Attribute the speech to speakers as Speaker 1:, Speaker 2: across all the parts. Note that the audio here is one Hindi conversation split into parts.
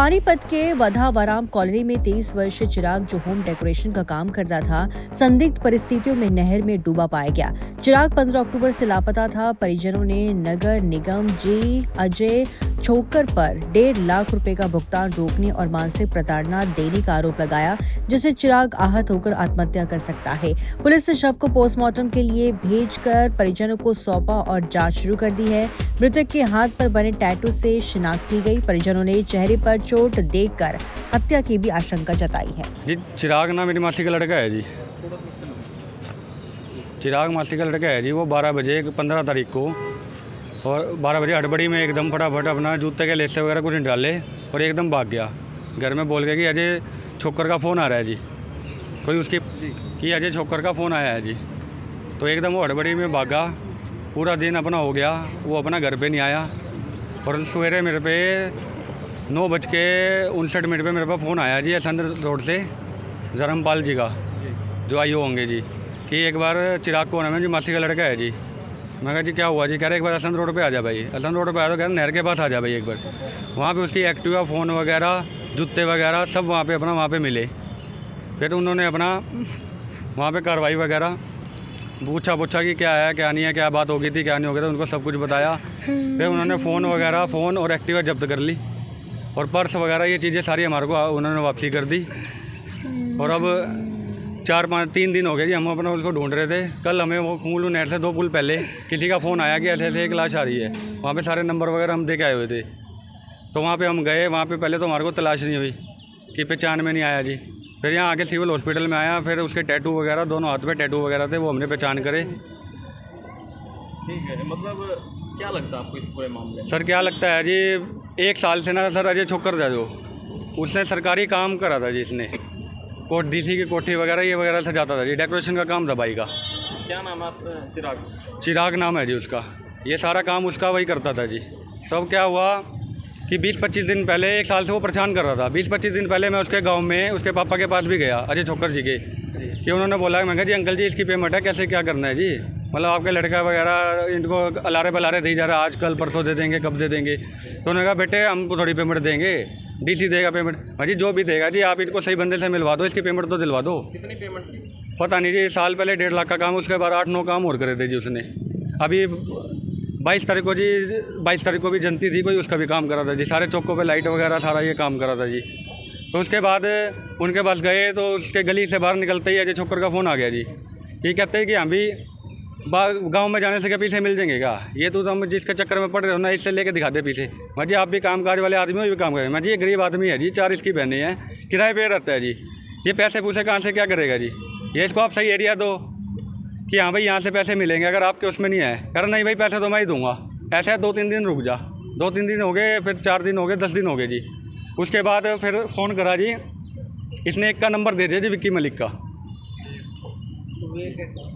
Speaker 1: पानीपत के वधावराम कॉलोनी में 23 वर्षीय चिराग जो होम डेकोरेशन का काम करता था, संदिग्ध परिस्थितियों में नहर में डूबा पाया गया। चिराग 15 अक्टूबर से लापता था। परिजनों ने नगर निगम जी अजय छोकर पर 1.5 लाख रुपए का भुगतान रोकने और मानसिक प्रताड़ना देने का आरोप लगाया, जिससे चिराग आहत होकर आत्महत्या कर सकता है। पुलिस ने शव को पोस्टमार्टम के लिए भेजकर परिजनों को सौंपा और जांच शुरू कर दी है। मृतक के हाथ पर बने टैटू से शिनाख्त की गई। परिजनों ने चेहरे पर चोट देखकर हत्या की भी आशंका जताई है।
Speaker 2: जी चिराग ना मेरी मासी का लड़का है जी। चिराग मासी का लड़का है जी। वो 12 बजे 15 तारीख को और 12 बजे हड़बड़ी में एकदम फटाफट अपना जूते के लेसे वगैरह कुछ डाले और एकदम भाग गया। घर में बोल गया कि अजय छोकर का फ़ोन आ रहा है जी, कोई उसकी कि अजय छोकर का फ़ोन आया है जी। तो एकदम वो हड़बड़ी में भागा। पूरा दिन अपना हो गया, वो अपना घर पे नहीं आया। और सवेरे मेरे पे 9:59 पे मेरे पास फ़ोन आया जी असंद रोड से धर्मपाल जी का, जो आईओ होंगे जी, कि एक बार चिराग को नाम है जी, मासी का लड़का है जी। मैं कहा जी क्या हुआ जी? कह रहे एक बार असंद रोड पे आ जा भाई। असंद रोड पे आ तो कह रहे नहर के पास आ जा भाई एक बार। वहाँ पे उसकी एक्टिवा, फ़ोन वगैरह, जूते वगैरह सब वहाँ पे वहाँ पे मिले। फिर उन्होंने अपना वहाँ पे कार्रवाई वगैरह पूछा कि क्या है क्या नहीं है, क्या बात हो गई थी क्या नहीं हो गया था, उनको सब कुछ बताया। फिर उन्होंने फ़ोन और एक्टिवा जब्त कर ली और पर्स वगैरह ये चीज़ें सारी हमारे को उन्होंने वापसी कर दी। और अब 3 दिन हो गए जी हम अपना उसको ढूंढ रहे थे। कल हमें वो खूंगलू नहर से 2 पुल पहले किसी का फ़ोन आया कि ऐसे ऐसे एक लाश आ रही है। वहाँ पे सारे नंबर वगैरह हम दे के आए हुए थे। तो वहाँ पे हम गए। वहाँ पे पहले तो हमारे को तलाश नहीं हुई कि पहचान में नहीं आया जी। फिर यहाँ आके सिविल हॉस्पिटल में आया। फिर उसके टैटू वगैरह, दोनों हाथ पे टैटू वगैरह थे, वो हमने पहचान करे।
Speaker 3: ठीक है, मतलब क्या लगता है आपको इस पूरे मामले में?
Speaker 2: सर क्या लगता है जी, 1 साल से ना सर अजय छोकर था जो, उसने सरकारी काम करा था जी। इसने डीसी की कोठी वगैरह ये वगैरह से जाता था जी। डेकोरेशन का काम था भाई का।
Speaker 3: क्या नाम है आपका?
Speaker 2: चिराग नाम है जी उसका। ये सारा काम उसका वही करता था जी। तो अब क्या हुआ कि 20-25 दिन पहले, 1 साल से वो परेशान कर रहा था। 20-25 दिन पहले मैं उसके गांव में उसके पापा के पास भी गया, अजय छोकर जी के, कि उन्होंने बोला, मैं कहा जी अंकल जी इसकी पेमेंट है, कैसे क्या करना है जी, मतलब आपके लड़का वगैरह इनको अलारे बलारे दी जा रहा है, आज कल परसों दे देंगे, कब दे देंगे। तो उन्होंने कहा बेटे हमको थोड़ी पेमेंट देंगे, डीसी देगा पेमेंट। मैं जी जो भी देगा जी, आप इनको सही बंदे से मिलवा दो, इसकी पेमेंट तो दिलवा दो।
Speaker 3: कितनी पेमेंट की?
Speaker 2: पता नहीं जी, साल पहले 1.5 लाख का काम, उसके बाद 8-9 काम और करे थे जी उसने। अभी 22 तारीख को जी, 22 तारीख को भी जनती थी कोई, उसका भी काम करा था जी। सारे चौकों पे लाइट वगैरह सारा ये काम करा था जी। तो उसके बाद उनके पास गए तो उसके गली से बाहर निकलते ही अजय छोकर का फ़ोन आ गया जी। ये कहते हैं कि हम भी गांव में जाने से क्या पीछे मिल जाएंगे क्या? ये तो हम जिसके चक्कर में पड़ रहे हो ना, इससे लेके दिखा दे पीछे। मैं जी आप भी कामकाज वाले आदमी हो, ये भी काम करें। मैं जी ये गरीब आदमी है जी, 4 इसकी बहनें हैं, किराए पे रहता है जी। ये पैसे पूछे कहाँ से क्या करेगा जी? ये इसको आप सही एरिया दो कि हाँ भाई यहाँ से पैसे मिलेंगे, अगर आपके उसमें नहीं है। कह रहा नहीं भाई पैसे तो मैं ही दूंगा। ऐसा है 2-3 दिन रुक जा। 2-3 दिन हो गए, फिर 4 दिन हो गए, 10 दिन हो गए जी। उसके बाद फिर फ़ोन करा जी, इसने एक का नंबर दे दिया जी, विक्की मलिक का।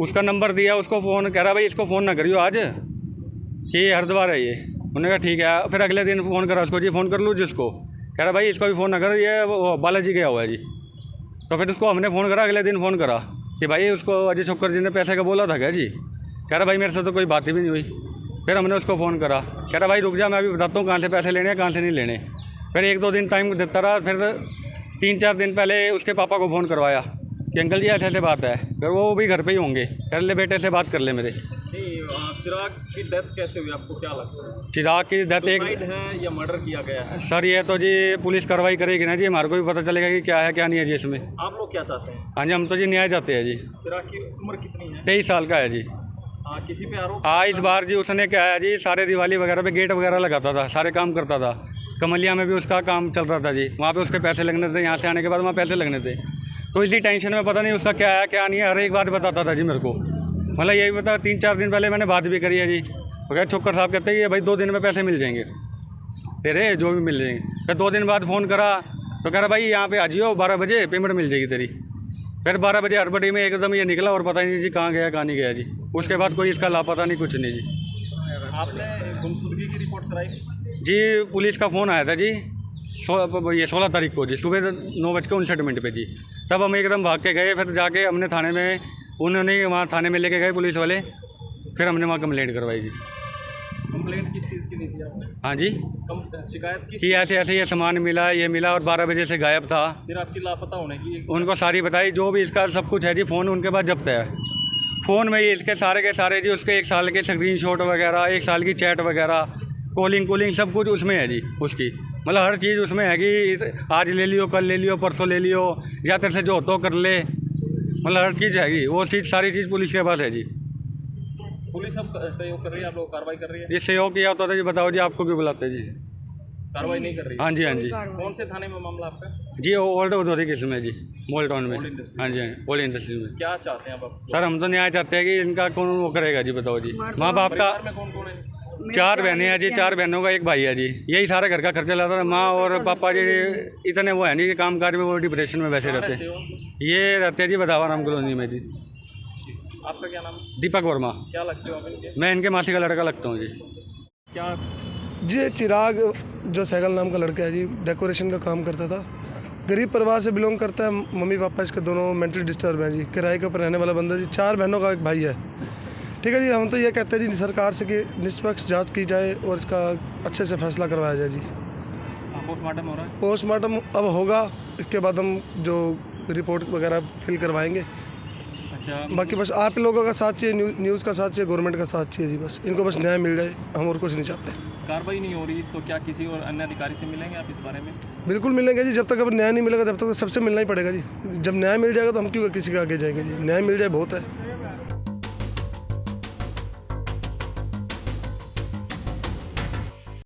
Speaker 2: उसका नंबर दिया, उसको फ़ोन कह रहा भाई इसको फ़ोन ना करियो आज कि हरिद्वार है ये। उन्होंने कहा ठीक है। फिर अगले दिन फ़ोन करा उसको जी, फ़ोन कर लूँ जिसको, कह रहा भाई इसको भी फ़ोन ना करो, ये बालाजी गया हुआ है जी। तो फिर उसको हमने फ़ोन करा, अगले दिन फ़ोन करा कि भाई उसको अजय छोकर जी ने पैसे का बोला था क्या जी? कह रहा भाई मेरे से तो कोई बात ही भी नहीं हुई। फिर हमने उसको फ़ोन करा, कह रहा भाई रुक जा, मैं अभी बताता हूँ कहाँ से पैसे लेने हैं कहाँ से नहीं लेने। फिर 1-2 दिन टाइम देता रहा। फिर 3-4 दिन पहले उसके पापा को फ़ोन करवाया कि अंकल जी ऐसे ऐसे बात है। फिर वो भी घर पे ही होंगे, कर ले बेटे से बात कर ले मेरे।
Speaker 3: चिराग की डेथ कैसे हुई, आपको क्या लगता है?
Speaker 2: चिराग की डेथ एक
Speaker 3: है या मर्डर किया गया है?
Speaker 2: सर ये तो जी पुलिस कार्रवाई करेगी ना जी, हमारे को भी पता चलेगा कि क्या है क्या नहीं है जी इसमें।
Speaker 3: आप लोग क्या चाहते हैं?
Speaker 2: हाँ जी हम तो जी न्याय चाहते हैं जी।
Speaker 3: चिराग की उम्र कितनी है?
Speaker 2: 23 साल का है जी।
Speaker 3: किसी पे आरोप?
Speaker 2: हाँ इस बार जी उसने क्या है जी, सारे दिवाली वगैरह पे गेट वगैरह लगाता था, सारे काम करता था। कमलिया में भी उसका काम चल रहा था जी, वहाँ पे उसके पैसे लगने थे, यहाँ से आने के बाद वहाँ पैसे लगने थे। तो इसी टेंशन में पता नहीं उसका क्या है क्या नहीं है, हर एक बात बताता था जी मेरे को। मतलब यही बता, 3-4 दिन पहले मैंने बात भी करी है जी। तो क्या छोकर साहब कहते हैं कि भाई 2 दिन में पैसे मिल जाएंगे तेरे, जो भी मिल जाएंगे। फिर 2 दिन बाद फ़ोन करा तो कह रहा भाई यहाँ पे आ जियो 12 बजे, पेमेंट मिल जाएगी तेरी। फिर 12 बजे हड़बड़ी में एकदम ये निकला और पता ही नहीं जी कहाँ गया कहाँ नहीं गया जी। उसके बाद कोई इसका लापता नहीं, कुछ नहीं जी।
Speaker 3: आपने गुमशुदगी की रिपोर्ट कराई
Speaker 2: जी? पुलिस का फ़ोन आया था जी ये 16 तारीख को जी, सुबह 9:59 पे जी। तब हम एकदम भाग के गए। फिर जाके हमने थाने में, उन्होंने वहाँ थाने में लेके गए पुलिस वाले। फिर हमने वहाँ कंप्लेंट करवाई जी।
Speaker 3: कंप्लेंट किस चीज़ की दी थी आपने?
Speaker 2: हाँ जी,
Speaker 3: शिकायत किस?
Speaker 2: कि ऐसे ऐसे ये सामान मिला, ये मिला और 12 बजे से गायब था।
Speaker 3: फिर आपकी लापता होने की
Speaker 2: उनको सारी बताई, जो भी इसका सब कुछ है जी, फ़ोन उनके पास जब्त है। फ़ोन में ही इसके सारे के सारे जी, उसके 1 साल के स्क्रीनशॉट वगैरह, 1 साल की चैट वगैरह, कॉलिंग सब कुछ उसमें है जी उसकी। मतलब हर चीज़ उसमें है कि आज ले लियो, कल ले लियो, परसों ले लियो, या तेरे से जो हो तो कर ले, मतलब हर चीज़ है जी, वो चीज़ सारी चीज़ पुलिस के पास है जी।
Speaker 3: पुलिस अब सहयोग कर रही है, आप लोग कार्रवाई कर रही है?
Speaker 2: जी सहयोग किया होता था जी, बताओ जी आपको क्यों बुलाते जी?
Speaker 3: कार्रवाई नहीं कर रही है?
Speaker 2: हाँ जी, हाँ जी
Speaker 3: कौन से थाने में मामला आपका?
Speaker 2: जी, वो ओल्ड उधौरी किस्म में जी, मॉल टाउन में।
Speaker 3: Old industry.
Speaker 2: हाँ जी, हाँ ओल्ड इंडस्ट्री में।
Speaker 3: क्या चाहते हैं आप?
Speaker 2: सर हम तो न्याय चाहते हैं कि इनका कौन वो करेगा जी, बताओ जी। माँ बाप का
Speaker 3: परिवार में कौन कौन है?
Speaker 2: 4 बहनें हैं जी, 4 बहनों का 1 भाई है जी, यही सारा घर का खर्चा लाता था। माँ और पापा जी इतने वो है नहीं कि काम काज में, वो डिप्रेशन में वैसे रहते हैं। ये रहते हैं जी बदावा राम कॉलोनी में जी।
Speaker 3: आपका क्या नाम है?
Speaker 2: दीपक वर्मा।
Speaker 3: क्या लगते हो आप इनके?
Speaker 2: मैं इनके मासी का लड़का लगता हूँ जी।
Speaker 3: क्या
Speaker 4: जी चिराग जो सहगल नाम का लड़का है जी, डेकोरेशन का काम करता था। गरीब परिवार से बिलोंग करता है। मम्मी पापा इसके दोनों मेंटली डिस्टर्ब हैं जी। किराए के ऊपर रहने वाला बंदा जी। 4 बहनों का 1 भाई है। ठीक है जी, हम तो ये कहते हैं जी सरकार से कि निष्पक्ष जांच की जाए और इसका अच्छे से फैसला करवाया जाए जी।
Speaker 3: पोस्टमार्टम हो रहा है?
Speaker 4: पोस्टमार्टम अब होगा, इसके बाद हम जो रिपोर्ट वगैरह फिल करवाएंगे।
Speaker 3: अच्छा,
Speaker 4: बाकी बस आप लोगों का साथ चाहिए, न्यूज़ का साथ चाहिए, गवर्नमेंट का साथ चाहिए जी। बस इनको बस न्याय मिल जाए, हम और कुछ नहीं चाहते।
Speaker 3: कार्रवाई नहीं हो रही तो क्या किसी और अन्य अधिकारी से मिलेंगे आप इस बारे में?
Speaker 4: बिल्कुल मिलेंगे जी। जब तक अब न्याय नहीं मिलेगा तब तक तो सबसे मिलना ही पड़ेगा जी। जब न्याय मिल जाएगा तो हम क्यों किसी के आगे जाएंगे जी। न्याय मिल जाए बहुत है।